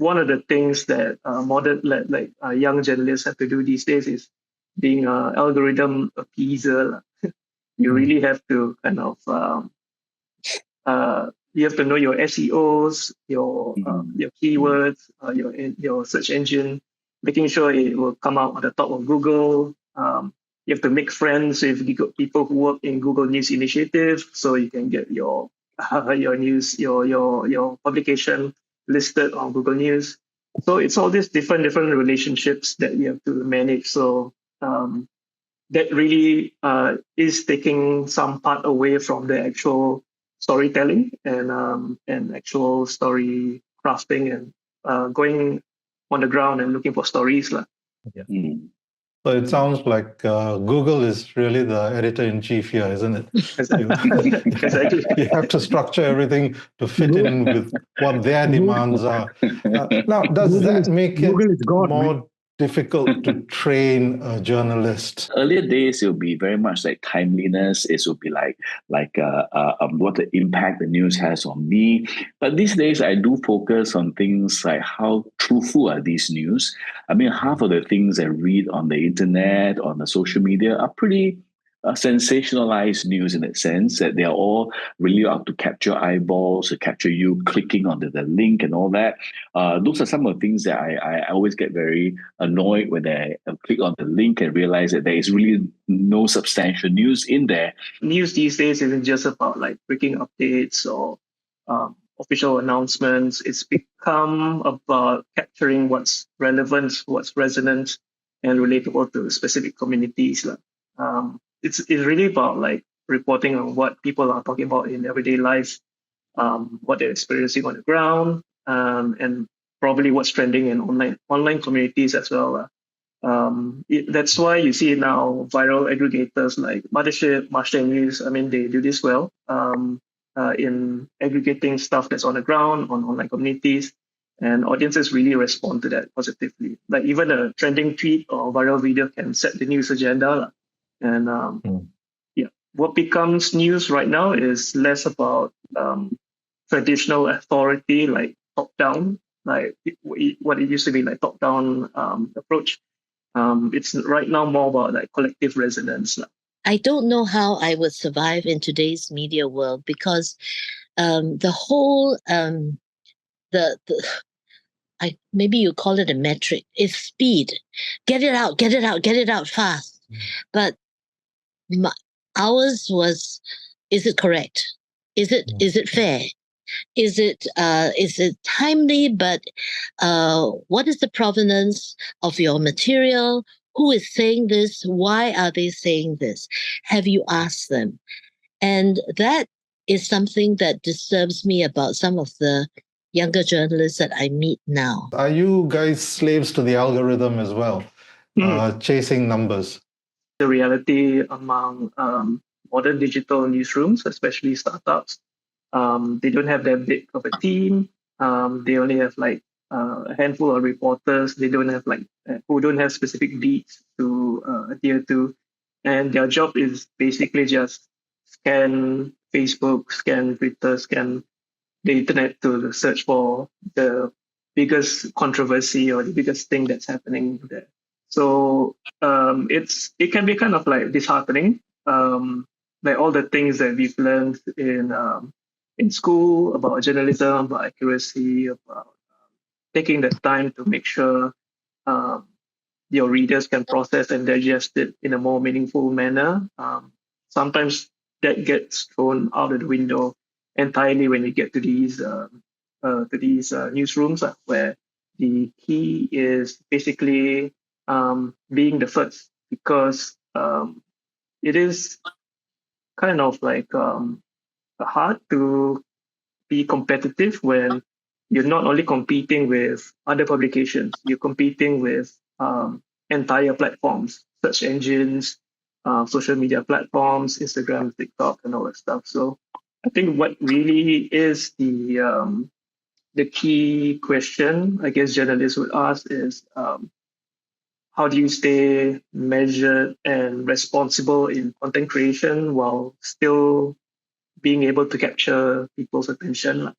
one of the things that young journalists have to do these days is being an algorithm appeaser. You really have to kind of you have to know your SEOs, your keywords, your search engine, making sure it will come out on the top of Google. You have to make friends with people who work in Google News Initiative, so you can get your news, your publication listed on Google News. So it's all these different relationships that you have to manage. So that really is taking some part away from the actual storytelling and actual story crafting and going on the ground and looking for stories. Yeah. So it sounds like Google is really the editor-in-chief here, isn't it? Exactly. You have to structure everything to fit in with what their demands are. Now, does that make it more difficult to train a journalist? Earlier days, it would be very much like timeliness. It would be like what the impact the news has on me. But these days, I do focus on things like how truthful are these news. I mean, half of the things I read on the internet, on the social media, are pretty sensationalized news in that sense, that they are all really out to capture eyeballs, to capture you clicking onto the link and all that. Those are some of the things that I always get very annoyed when I click on the link and realize that there is really no substantial news in there. News these days isn't just about like breaking updates or official announcements. It's become about capturing what's relevant, what's resonant, and relatable to specific communities. It's really about like reporting on what people are talking about in everyday life, what they're experiencing on the ground, and probably what's trending in online communities as well. That's why you see now viral aggregators like Mothership, Marshall News. I mean, they do this well in aggregating stuff that's on the ground on online communities, and audiences really respond to that positively. Like even a trending tweet or viral video can set the news agenda. And what becomes news right now is less about traditional authority, like top-down, like what it used to be like top-down approach. It's right now more about like collective resonance. I don't know how I would survive in today's media world because the whole maybe you call it a metric, is speed. Get it out fast. But ours was, is it correct? Is it fair? Is it timely? But what is the provenance of your material? Who is saying this? Why are they saying this? Have you asked them? And that is something that disturbs me about some of the younger journalists that I meet now. Are you guys slaves to the algorithm as well? Chasing numbers? The reality among modern digital newsrooms, especially startups, they don't have that big of a team. They only have like a handful of reporters. They don't have who don't have specific beats to adhere to, and their job is basically just scan Facebook, scan Twitter, scan the internet to search for the biggest controversy or the biggest thing that's happening there. So it can be kind of like disheartening, like all the things that we've learned in school about journalism, about accuracy, about taking the time to make sure your readers can process and digest it in a more meaningful manner. Sometimes that gets thrown out of the window entirely when you get to these newsrooms where the key is basically being the first, because it is kind of like hard to be competitive when you're not only competing with other publications, you're competing with entire platforms, search engines, social media platforms, Instagram, TikTok, and all that stuff. So I think what really is the key question I guess journalists would ask is, how do you stay measured and responsible in content creation while still being able to capture people's attention?